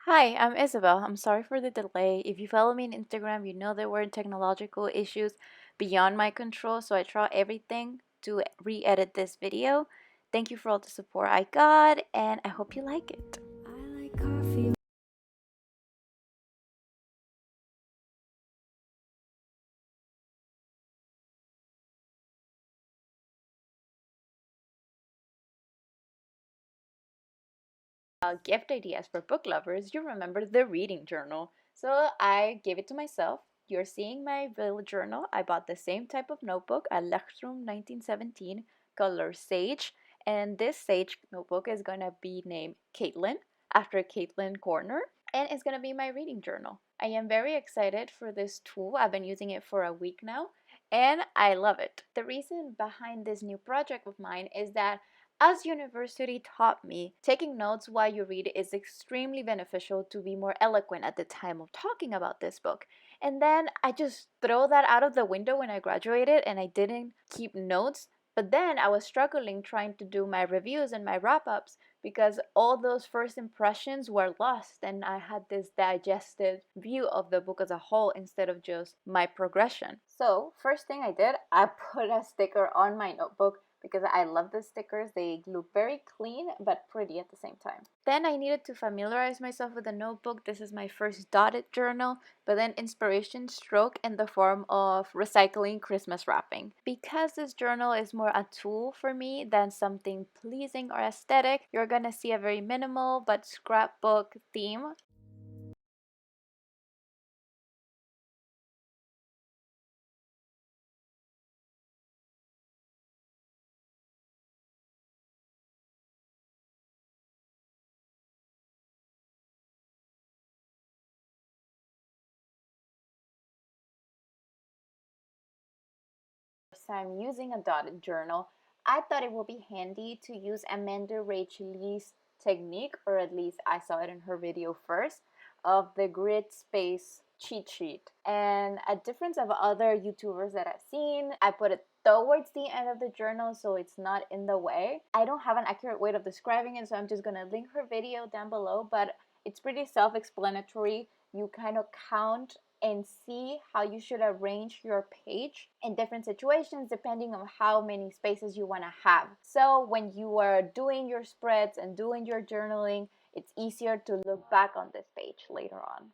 Hi, I'm Isabel. I'm sorry for the delay. If you follow me on Instagram, you know there were technological issues beyond my control, so I tried everything to re-edit this video. Thank you for all the support I got, and I hope you like it. I like coffee. Gift ideas for book lovers, you remember the reading journal. So I gave it to myself. You're seeing my village journal. I bought the same type of notebook at Lechstrom 1917, color Sage. And this Sage notebook is going to be named Caitlin, after Caitlin Corner. And it's going to be my reading journal. I am very excited for this tool. I've been using it for a week now, and I love it. The reason behind this new project of mine is that as university taught me, taking notes while you read is extremely beneficial to be more eloquent at the time of talking about this book. And then I just throw that out of the window when I graduated and I didn't keep notes. But then I was struggling trying to do my reviews and my wrap ups because all those first impressions were lost and I had this digested view of the book as a whole instead of just my progression. So, first thing I did, I put a sticker on my notebook because I love the stickers. They look very clean but pretty at the same time. Then I needed to familiarize myself with the notebook. This is my first dotted journal, but then inspiration stroke in the form of recycling Christmas wrapping. Because this journal is more a tool for me than something pleasing or aesthetic, you're gonna see a very minimal but scrapbook theme. I'm using a dotted journal, I thought it would be handy to use Amanda Rachel Lee's technique, or at least I saw it in her video first, of the grid space cheat sheet. And a difference of other YouTubers that I've seen, I put it towards the end of the journal so it's not in the way. I don't have an accurate way of describing it, so I'm just gonna link her video down below, but it's pretty self-explanatory. You kind of count and see how you should arrange your page in different situations depending on how many spaces you want to have. So when you are doing your spreads and doing your journaling, it's easier to look back on this page later on.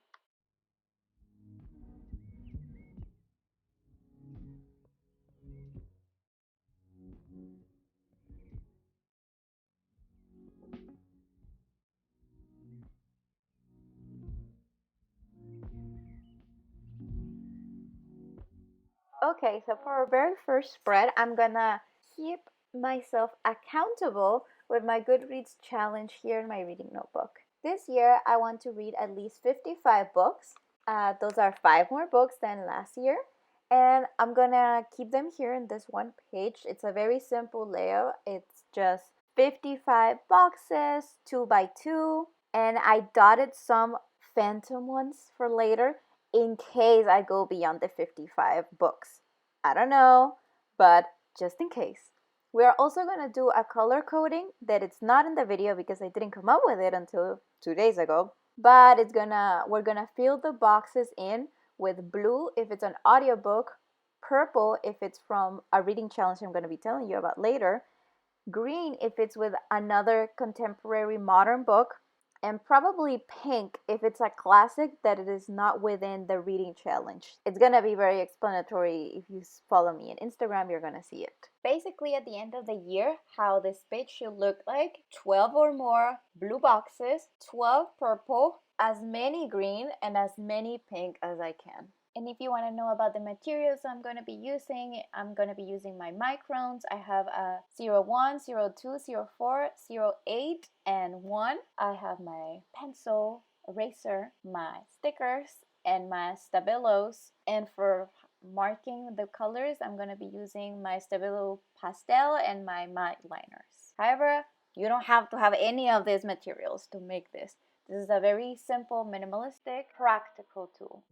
Okay, so for our very first spread, I'm gonna keep myself accountable with my Goodreads challenge here in my reading notebook. This year, I want to read at least 55 books. Those are 5 more books than last year. And I'm gonna keep them here in this one page. It's a very simple layout. It's just 55 boxes, 2 by 2. And I dotted some phantom ones for later in case I go beyond the 55 books. I don't know, but just in case. We are also going to do a color coding that it's not in the video because I didn't come up with it until 2 days ago. But we're gonna fill the boxes in with blue if it's an audiobook, purple if it's from a reading challenge I'm gonna be telling you about later, green if it's with another contemporary modern book, and probably pink if it's a classic that it is not within the reading challenge. It's gonna be very explanatory. If you follow me on Instagram, you're gonna see it. Basically, at the end of the year, how this page should look like: 12 or more blue boxes, 12 purple, as many green, and as many pink as I can. And if you want to know about the materials I'm going to be using my microns. I have a 01, 02, 04, 08, and 1. I have my pencil, eraser, my stickers, and my stabilos. And for marking the colors, I'm going to be using my Stabilo pastel and my matte liners. However, you don't have to have any of these materials to make this. This is a very simple, minimalistic, practical tool.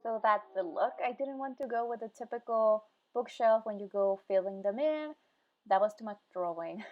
So that's the look. I didn't want to go with the typical bookshelf when you go filling them in. That was too much drawing.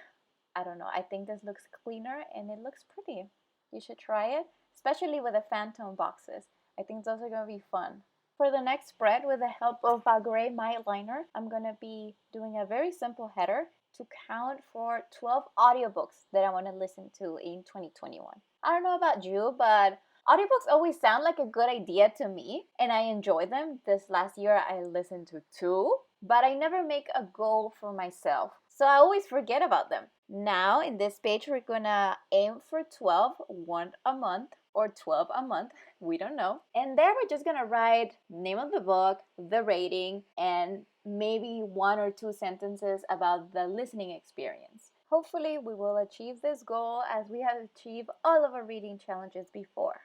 I don't know. I think this looks cleaner and it looks pretty. You should try it, especially with the Phantom boxes. I think those are going to be fun. For the next spread, with the help of a gray mild liner, I'm going to be doing a very simple header to count for 12 audiobooks that I want to listen to in 2021. I don't know about you, but audiobooks always sound like a good idea to me, and I enjoy them. This last year, I listened to 2, but I never make a goal for myself. So I always forget about them. Now, in this page, we're gonna aim for 12, one a month, or 12 a month, we don't know. And there we're just gonna write name of the book, the rating, and maybe 1 or 2 sentences about the listening experience. Hopefully we will achieve this goal as we have achieved all of our reading challenges before.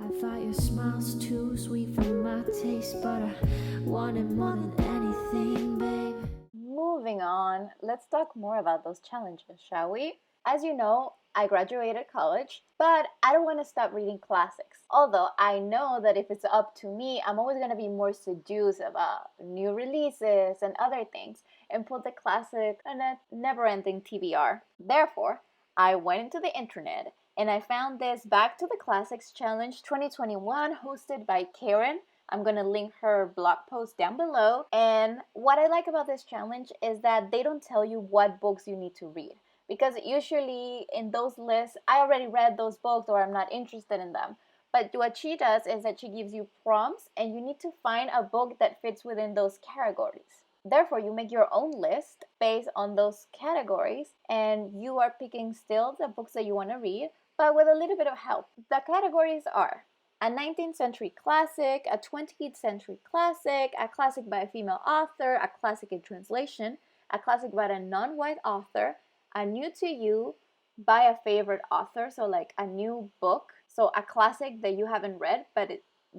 I thought your smile's too sweet for my taste, but I wanted more than anything, babe. Moving on, let's talk more about those challenges, shall we? As you know, I graduated college, but I don't want to stop reading classics. Although I know that if it's up to me, I'm always going to be more seduced about new releases and other things and put the classic on a never-ending TBR. Therefore, I went into the internet and I found this Back to the Classics Challenge 2021 hosted by Karen. I'm going to link her blog post down below. And what I like about this challenge is that they don't tell you what books you need to read. Because usually in those lists, I already read those books or I'm not interested in them. But what she does is that she gives you prompts and you need to find a book that fits within those categories. Therefore, you make your own list based on those categories and you are picking still the books that you want to read, but with a little bit of help. The categories are a 19th century classic, a 20th century classic, a classic by a female author, a classic in translation, a classic by a non-white author, a new to you by a favorite author, so like a new book, so a classic that you haven't read but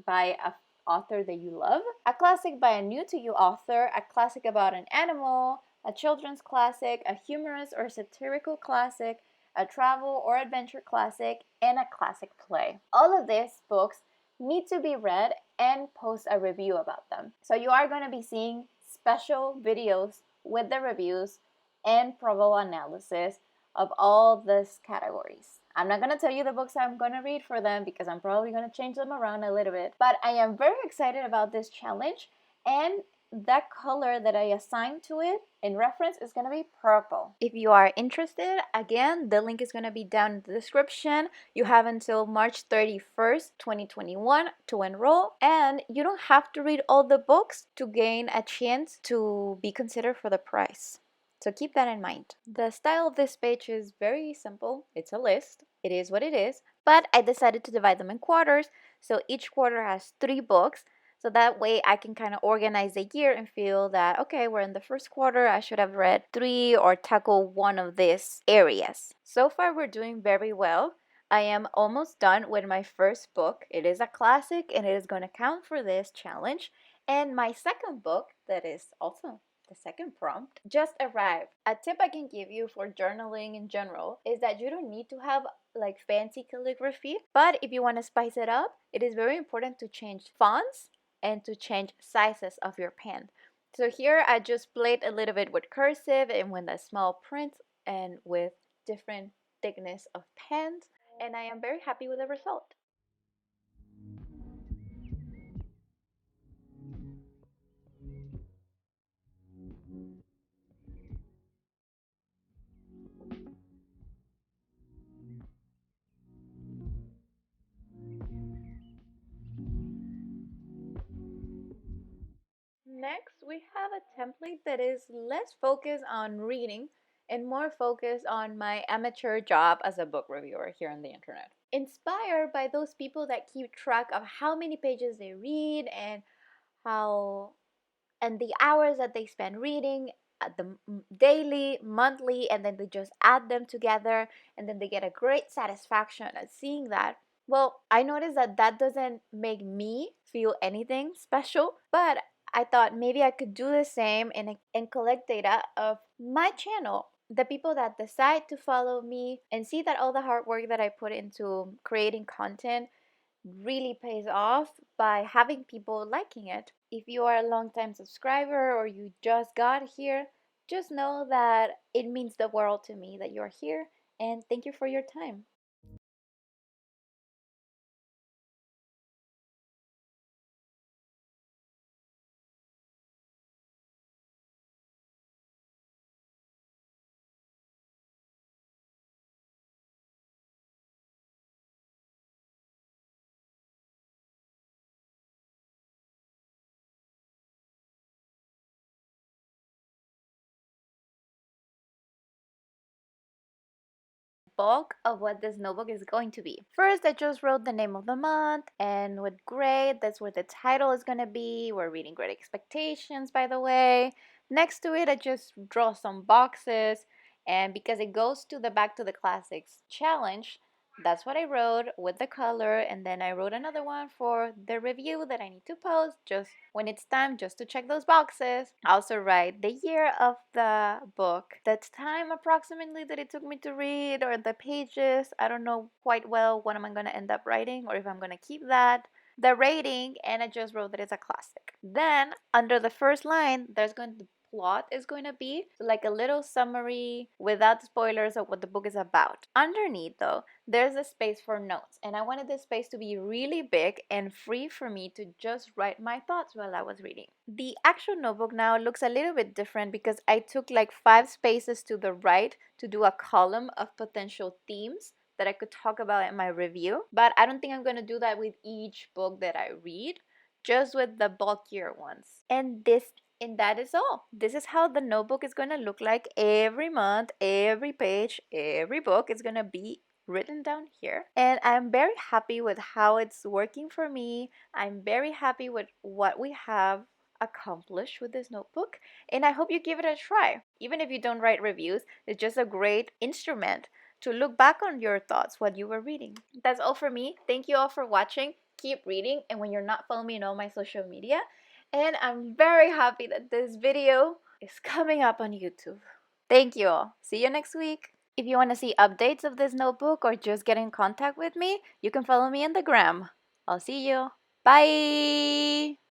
by a author that you love, a classic by a new to you author, a classic about an animal, a children's classic, a humorous or satirical classic, a travel or adventure classic, and a classic play. All of these books need to be read and post a review about them. So you are going to be seeing special videos with the reviews and probable analysis of all these categories. I'm not going to tell you the books I'm going to read for them because I'm probably going to change them around a little bit. But I am very excited about this challenge, and that color that I assigned to it in reference is going to be purple. If you are interested, again, the link is going to be down in the description. You have until March 31st, 2021 to enroll, and you don't have to read all the books to gain a chance to be considered for the prize. So keep that in mind. The style of this page is very simple. It's a list. It is what it is. But I decided to divide them in quarters. So each quarter has 3 books. So that way I can kind of organize the year and feel that, okay, we're in the first quarter. I should have read 3 or tackle one of these areas. So far we're doing very well. I am almost done with my first book. It is a classic and it is going to count for this challenge. And my second book, that is also the second prompt, just arrived. A tip I can give you for journaling in general is that you don't need to have like fancy calligraphy, but if you want to spice it up, it is very important to change fonts and to change sizes of your pen. So here I just played a little bit with cursive and with a small print and with different thickness of pens, and I am very happy with the result. Next, we have a template that is less focused on reading and more focused on my amateur job as a book reviewer here on the internet. Inspired by those people that keep track of how many pages they read and how and the hours that they spend reading at the daily, monthly, and then they just add them together and then they get a great satisfaction at seeing that. Well, I noticed that that doesn't make me feel anything special, but I thought maybe I could do the same and collect data of my channel, the people that decide to follow me and see that all the hard work that I put into creating content, really pays off by having people liking it. If you are a long-time subscriber or you just got here, just know that it means the world to me that you're here, and thank you for your time. Bulk of what this notebook is going to be. First, I just wrote the name of the month, and with grade, that's where the title is going to be. We're reading Great Expectations, by the way. Next to it, I just draw some boxes, and because it goes to the Back to the Classics challenge, that's what I wrote with the color, and then I wrote another one for the review that I need to post just when it's time, just to check those boxes. I also write the year of the book, the time approximately that it took me to read, or the pages. I don't know quite well what am I going to end up writing or if I'm going to keep that. The rating, and I just wrote that it's a classic. Then under the first line, there's going to plot is going to be like a little summary without spoilers of what the book is about. Underneath though, there's a space for notes, and I wanted this space to be really big and free for me to just write my thoughts while I was reading. The actual notebook now looks a little bit different because I took like 5 spaces to the right to do a column of potential themes that I could talk about in my review. But I don't think I'm going to do that with each book that I read, just with the bulkier ones. And that is all. This is how the notebook is going to look like every month, every page, every book is going to be written down here. And I'm very happy with how it's working for me. I'm very happy with what we have accomplished with this notebook, and I hope you give it a try. Even if you don't write reviews, it's just a great instrument to look back on your thoughts, what you were reading. That's all for me. Thank you all for watching. Keep reading, and when you're not following me on all my social media, and I'm very happy that this video is coming up on YouTube. Thank you all. See you next week. If you want to see updates of this notebook or just get in contact with me, you can follow me on the gram. I'll see you. Bye!